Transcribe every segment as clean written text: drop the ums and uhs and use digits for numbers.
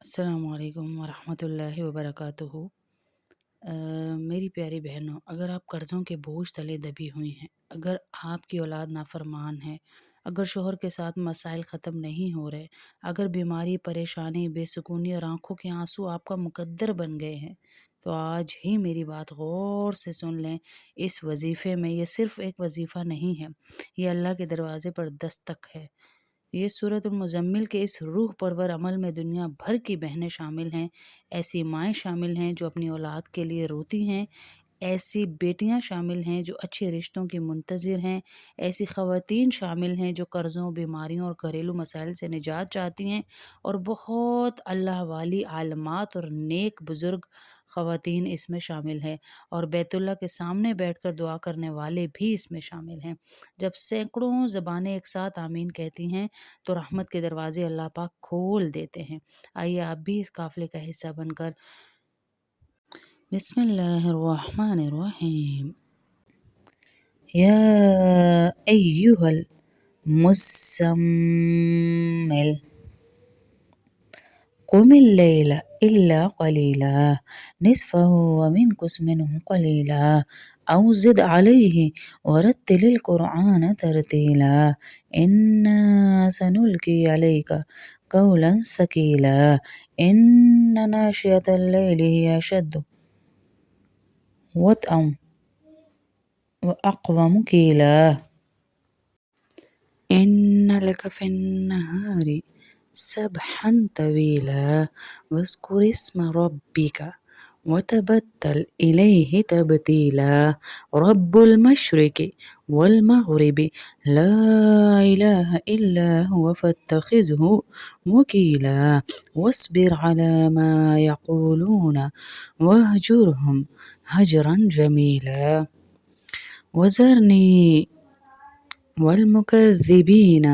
السلام علیکم ورحمۃ اللہ وبرکاتہ۔ میری پیاری بہنوں، اگر آپ قرضوں کے بوجھ تلے دبی ہوئی ہیں، اگر آپ کی اولاد نافرمان ہے، اگر شوہر کے ساتھ مسائل ختم نہیں ہو رہے، اگر بیماری، پریشانی، بے سکونی اور آنکھوں کے آنسو آپ کا مقدر بن گئے ہیں، تو آج ہی میری بات غور سے سن لیں۔ اس وظیفے میں یہ صرف ایک وظیفہ نہیں ہے، یہ اللہ کے دروازے پر دستک ہے۔ یہ سورۃ المزمل کے اس روح پرور عمل میں دنیا بھر کی بہنیں شامل ہیں، ایسی مائیں شامل ہیں جو اپنی اولاد کے لیے روتی ہیں، ایسی بیٹیاں شامل ہیں جو اچھے رشتوں کی منتظر ہیں، ایسی خواتین شامل ہیں جو قرضوں، بیماریوں اور گھریلو مسائل سے نجات چاہتی ہیں، اور بہت اللہ والی عالمات اور نیک بزرگ خواتین اس میں شامل ہیں، اور بیت اللہ کے سامنے بیٹھ کر دعا کرنے والے بھی اس میں شامل ہیں۔ جب سینکڑوں زبانیں ایک ساتھ آمین کہتی ہیں تو رحمت کے دروازے اللہ پاک کھول دیتے ہیں۔ آئیے آپ بھی اس قافلے کا حصہ بن کر بسم اللہ الرحمن الرحیم۔ یا ایہا المزمل قم اللیل الا قلیلا نصفہ وانقص منہ قلیلا او زد علیہ ورتل القرآن ترتیلا انا سنلقی علیک قولا ثقیلا ان ناشئة اللیل ہی اشد وطئا واقوم قیلا ان لک فی النہار سبحا طویلا واذکر اسم ربک وتبتل الیہ تبتیلا رب المشرق والمغرب لا الہ الا هو فاتخذہ وکیلا واصبر علی ما یقولون واہجرہم ہجرا جمیلا وذرنی والمکذبین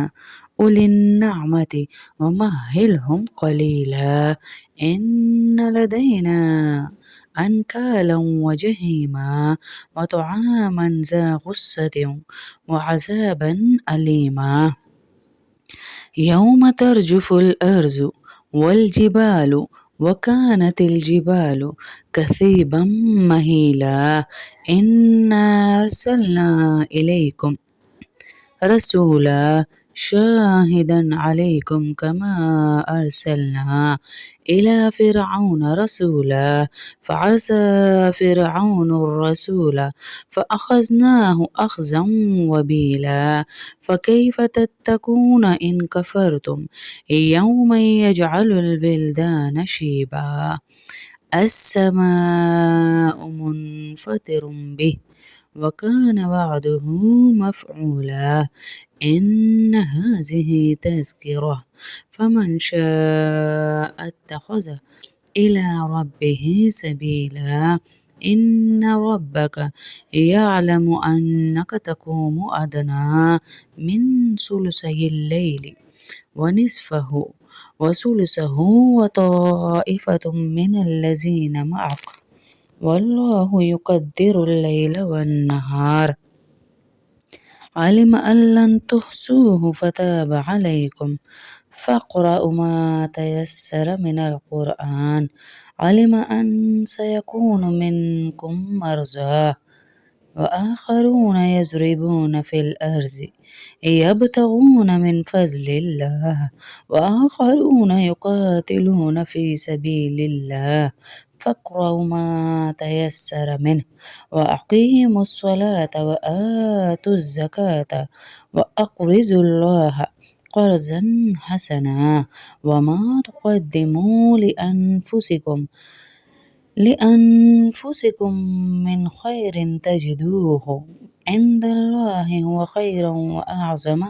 أولي النعمة ومهلهم قليلا إن لدينا أنكالا وجحيما وطعاما ذا غصة وعذابا أليما يوم ترجف الأرض والجبال وكانت الجبال كثيبا مهيلا إنا أرسلنا إليكم رسولا شاهدا عليكم كما أرسلنا إلى فرعون رسولا فعصى فرعون الرسول فأخذناه أخذا وبيلا فكيف تتقون إن كفرتم يوما يجعل الولدان شيبا السماء منفطر به وكان وعده مفعولا إن هذه تذكرة فمن شاء اتخذ إلى ربه سبيلا إن ربك يعلم أنك تقوم أدنى من ثلثي الليل ونصفه وثلثه وطائفة من الذين معك والله يقدر الليل والنهار علم أن لن تحصوه فتاب عليكم فاقرأوا ما تيسر من القرآن علم أن سيكون منكم مرضى وآخرون يضربون في الأرض يبتغون من فضل الله وآخرون يقاتلون في سبيل الله فاقرأوا ما تيسر منه وأقيموا الصلاة وآتوا الزكاة وأقرضوا الله قرضا حسنا وما تقدموا لأنفسكم من خير تجدوه عند الله هو خيرا وأعظم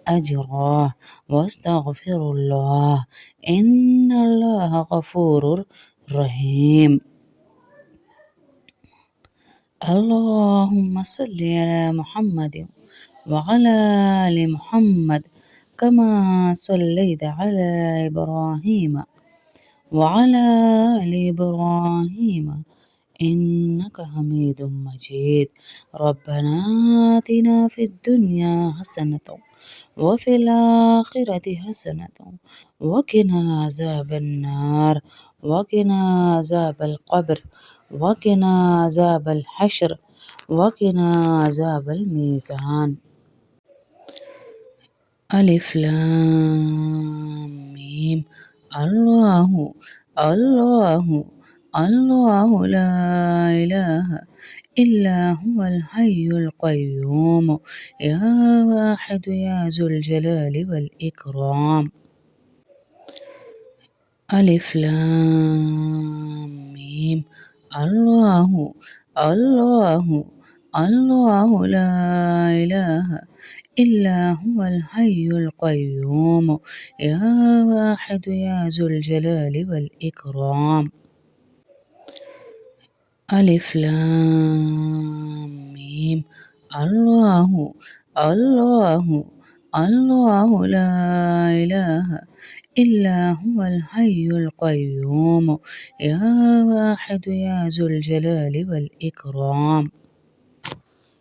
أجرا واستغفروا الله إن الله غفور رحيم اللهم صل على محمد وعلى آل محمد كما صليت على إبراهيم وعلى آل إبراهيم إنك حميد مجيد. ربنا آتنا في الدنيا حسنة وفي الآخرة حسنة وقنا عذاب النار وقنا عذاب القبر وقنا عذاب الحشر وقنا عذاب الميزان. ألف لام ميم. الله الله الله لا إله إلا هو الحي القيوم يا واحد يا ذو الجلال والإكرام. ألف لام ميم. الله الله الله لا إله إلا هو الحي القيوم يا واحد يا ذو الجلال والإكرام. ألف لام ميم. الله الله الله لا إله إلا هو الحي القيوم يا واحد يا ذو الجلال والإكرام.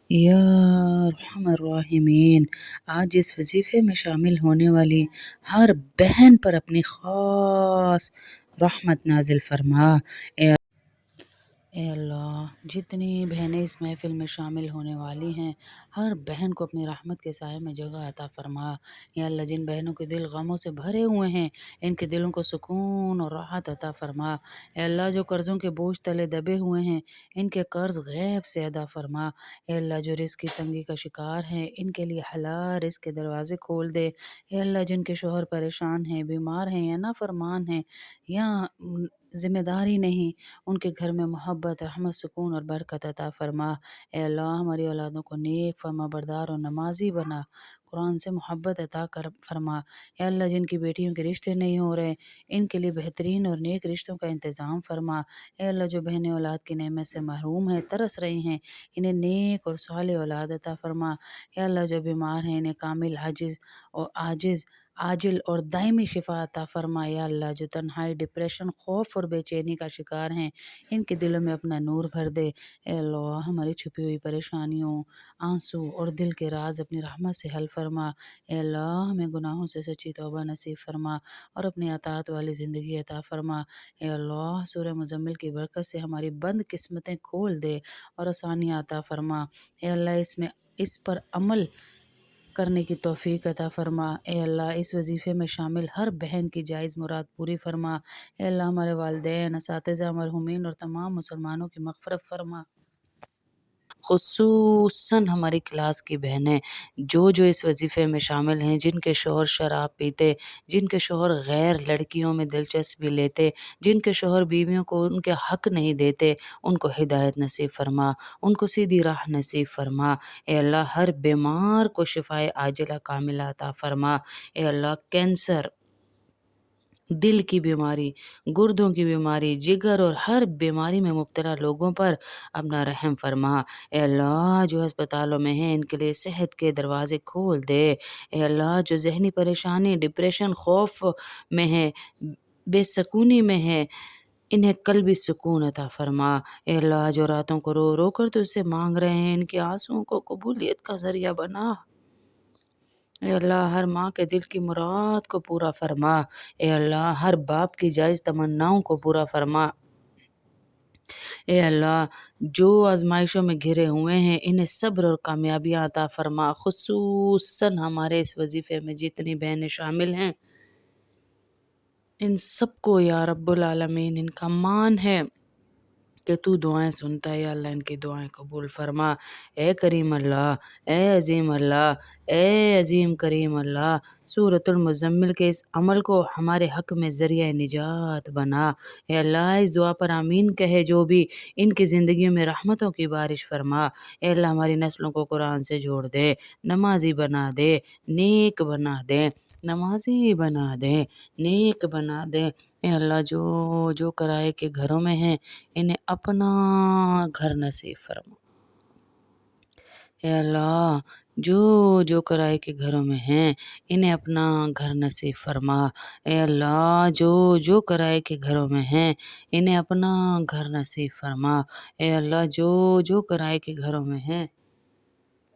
یا ارحم الراحمین، آج اس وظیفے میں شامل ہونے والی ہر بہن پر اپنی خاص رحمت نازل فرما۔ اے اللہ، جتنی بہنیں اس محفل میں شامل ہونے والی ہیں، ہر بہن کو اپنی رحمت کے سائے میں جگہ عطا فرما۔ یا اللہ، جن بہنوں کے دل غموں سے بھرے ہوئے ہیں، ان کے دلوں کو سکون اور راحت عطا فرما۔ اے اللہ، جو قرضوں کے بوجھ تلے دبے ہوئے ہیں، ان کے قرض غیب سے ادا فرما۔ اے اللہ، جو رزق کی تنگی کا شکار ہیں، ان کے لیے حلال رزق کے دروازے کھول دے۔ اے اللہ، جن کے شوہر پریشان ہیں، بیمار ہیں یا نافرمان ہیں یا ذمہ داری نہیں، ان کے گھر میں محبت، رحمت، سکون اور برکت عطا فرما۔ اے اللہ، ہماری اولادوں کو نیک، فرما بردار اور نمازی بنا، قرآن سے محبت عطا فرما۔ اے اللہ، جن کی بیٹیوں کے رشتے نہیں ہو رہے، ان کے لیے بہترین اور نیک رشتوں کا انتظام فرما۔ اے اللہ، جو بہنیں اولاد کی نعمت سے محروم ہیں، ترس رہی ہیں، انہیں نیک اور صالح اولاد عطا فرما۔ اے اللہ، جو بیمار ہیں، انہیں کامل عاجل اور دائمی شفا عطا فرما۔ یا اللہ، جو تنہائی، ڈپریشن، خوف اور بے چینی کا شکار ہیں، ان کے دلوں میں اپنا نور بھر دے۔ اے اللہ، ہماری چھپی ہوئی پریشانیوں، آنسو اور دل کے راز اپنی رحمت سے حل فرما۔ اے اللہ، ہمیں گناہوں سے سچی توبہ نصیب فرما اور اپنی اطاعت والی زندگی عطا فرما۔ اے اللہ، سورہ مزمل کی برکت سے ہماری بند قسمتیں کھول دے اور آسانیاں عطا فرما۔ اے اللہ، اس پر عمل کرنے کی توفیق عطا فرما۔ اے اللہ، اس وظیفے میں شامل ہر بہن کی جائز مراد پوری فرما۔ اے اللہ، ہمارے والدین، اساتذہ، مرحومین اور تمام مسلمانوں کی مغفرت فرما۔ خصوصاً ہماری کلاس کی بہنیں جو اس وظیفے میں شامل ہیں، جن کے شوہر شراب پیتے، جن کے شوہر غیر لڑکیوں میں دلچسپی لیتے، جن کے شوہر بیویوں کو ان کے حق نہیں دیتے، ان کو ہدایت نصیب فرما، ان کو سیدھی راہ نصیب فرما۔ اے اللہ، ہر بیمار کو شفائے عاجلہ کاملہ عطا فرما۔ اے اللہ، کینسر، دل کی بیماری، گردوں کی بیماری، جگر اور ہر بیماری میں مبتلا لوگوں پر اپنا رحم فرما۔ اے اللہ، جو ہسپتالوں میں ہیں، ان کے لیے صحت کے دروازے کھول دے۔ اے اللہ، جو ذہنی پریشانی، ڈپریشن، خوف میں ہے، بے سکونی میں ہے، انہیں قلبی سکون عطا فرما۔ اے اللہ، جو راتوں کو رو رو کر تجھ سے مانگ رہے ہیں، ان کے آنسوؤں کو قبولیت کا ذریعہ بنا۔ اے اللہ، ہر ماں کے دل کی مراد کو پورا فرما۔ اے اللہ، ہر باپ کی جائز تمناؤں کو پورا فرما۔ اے اللہ، جو آزمائشوں میں گھرے ہوئے ہیں، انہیں صبر اور کامیابیاں عطا فرما۔ خصوصاً ہمارے اس وظیفے میں جتنی بہنیں شامل ہیں، ان سب کو یا رب العالمین، ان کا مان ہے کہ تو دعائیں سنتا ہے۔ یا اللہ، ان کی دعائیں قبول فرما۔ اے کریم اللہ، اے عظیم اللہ، اے عظیم کریم اللہ، سورۃ المزمل کے اس عمل کو ہمارے حق میں ذریعہ نجات بنا۔ اے اللہ، اس دعا پر آمین کہے جو بھی، ان کی زندگیوں میں رحمتوں کی بارش فرما۔ اے اللہ، ہماری نسلوں کو قرآن سے جوڑ دے، نمازی بنا دے، نیک بنا دے، نمازی بنا دے، نیک بنا دے۔ اے اللہ، جو کرائے کے گھروں میں ہیں، انہیں اپنا گھر نصیب فرما۔ اے اللہ، جو جو کرائے کے گھروں میں ہیں انہیں اپنا گھر نصیب فرما۔ اے اللہ جو جو کرائے کے گھروں میں ہیں انہیں اپنا گھر نصیب فرما۔ اے اللہ جو جو کرائے کے گھروں میں ہیں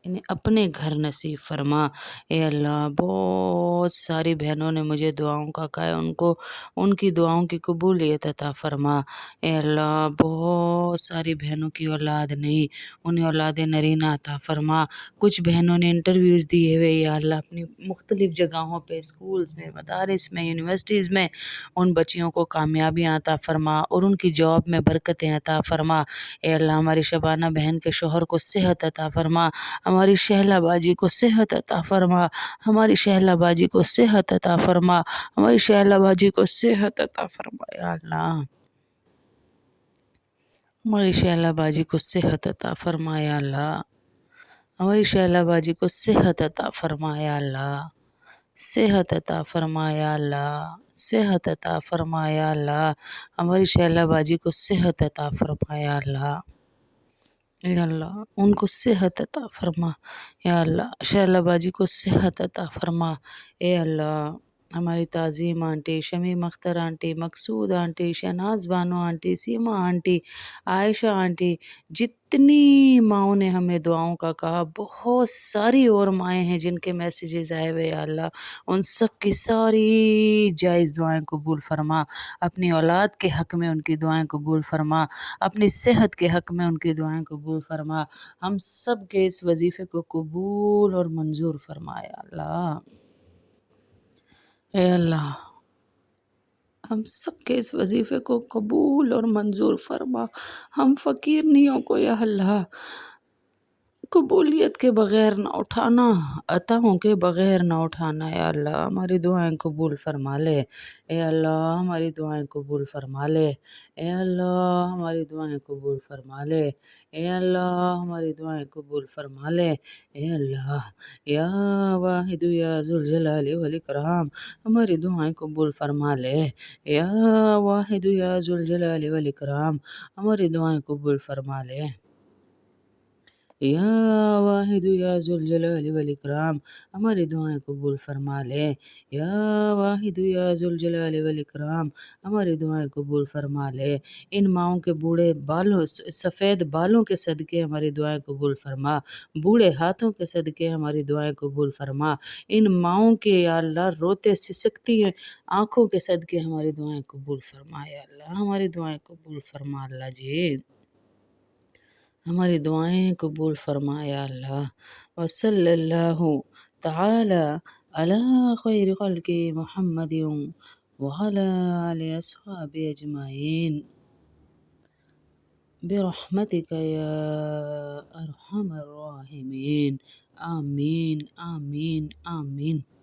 انہیں اپنے گھر نصیب فرما۔ اے اللہ بہت ساری بہنوں نے مجھے دعاؤں کا کہا ہے، ان کی دعاؤں کی قبولیت عطا فرما۔ اے اللہ بہت ساری بہنوں کی اولاد نہیں، انہیں اولاد نرینہ عطا فرما۔ کچھ بہنوں نے انٹرویوز دیے ہوئے یا اللہ اپنی مختلف جگہوں پہ، اسکولز میں، مدارس میں، یونیورسٹیز میں ان بچیوں کو کامیابیاں عطا فرما اور ان کی جاب میں برکتیں عطا فرما۔ اے اللہ ہماری شبانہ بہن کے شوہر کو صحت عطا فرما، ہماری شہلا باجی کو صحت عطا فرما، ہماری شہلا باجی کو صحت عطا فرما، ہماری شہلا باجی کو صحت عطا فرما۔ یا اللہ ہماری شہلا باجی کو صحت عطا فرما۔ یا اللہ ہماری شہلا باجی کو صحت عطا فرما۔ یا اللہ صحت عطا فرما۔ یا اللہ صحت عطا فرما۔ یا اللہ ہماری شہلا باجی کو صحت عطا فرما۔ یا اللہ یا اللہ ان کو صحت عطا فرما۔ یا اللہ شہلا باجی کو صحت عطا فرما۔ اے اللہ ہماری تعظیم آنٹی، شمیم اختر آنٹی، مقصود آنٹی، شہناز بانو آنٹی، سیما آنٹی، عائشہ آنٹی، جتنی ماؤں نے ہمیں دعاؤں کا کہا، بہت ساری اور مائیں ہیں جن کے میسیجز آئے ہوئے۔ یا اللہ ان سب کی ساری جائز دعائیں قبول فرما، اپنی اولاد کے حق میں ان کی دعائیں قبول فرما، اپنی صحت کے حق میں ان کی دعائیں قبول فرما، ہم سب کے اس وظیفے کو قبول اور منظور فرما۔ یا اللہ اے اللہ ہم سب کے اس وظیفے کو قبول اور منظور فرما، ہم فقیرنیوں کو یا اللہ قبولیت کے بغیر نہ اٹھانا، عطاؤں کے بغیر نہ اٹھانا۔ یا اللہ ہماری دعائیں قبول فرما لے۔ اے اللہ ہماری دعائیں قبول فرما لے۔ اے اللہ ہماری دعائیں قبول فرما لے۔ اے اللہ ہماری دعائیں قبول فرما لے۔ اے اللہ یا واحد یا ذوالجلال والاکرام ہماری دعائیں قبول فرما لے۔ یا واحد یا ذوالجلال والاکرام ہماری دعائیں قبول فرما لے۔ یا واحد یا ذوالجلال والاکرام ہماری دعائیں قبول فرما لے۔ یا واحد یا ذوالجلال والاکرام ہماری دعائیں قبول فرما لے۔ ان ماؤں کے بوڑھے بالوں، سفید بالوں کے صدقے ہماری دعائیں قبول فرما، بوڑھے ہاتھوں کے صدقے ہماری دعائیں قبول فرما، ان ماؤں کے یا اللہ روتے سسکتی آنکھوں کے صدقے ہماری دعائیں قبول فرما۔ یا اللہ ہماری دعائیں قبول فرما اللہ جی، ہماری دعائیں قبول فرما۔ یا اللہ وصلی اللہ تعالی علی خیر خلق محمد وعلی آلہ اصحاب اجمعین برحمتک یا ارحم الراحمین، آمین آمین آمین۔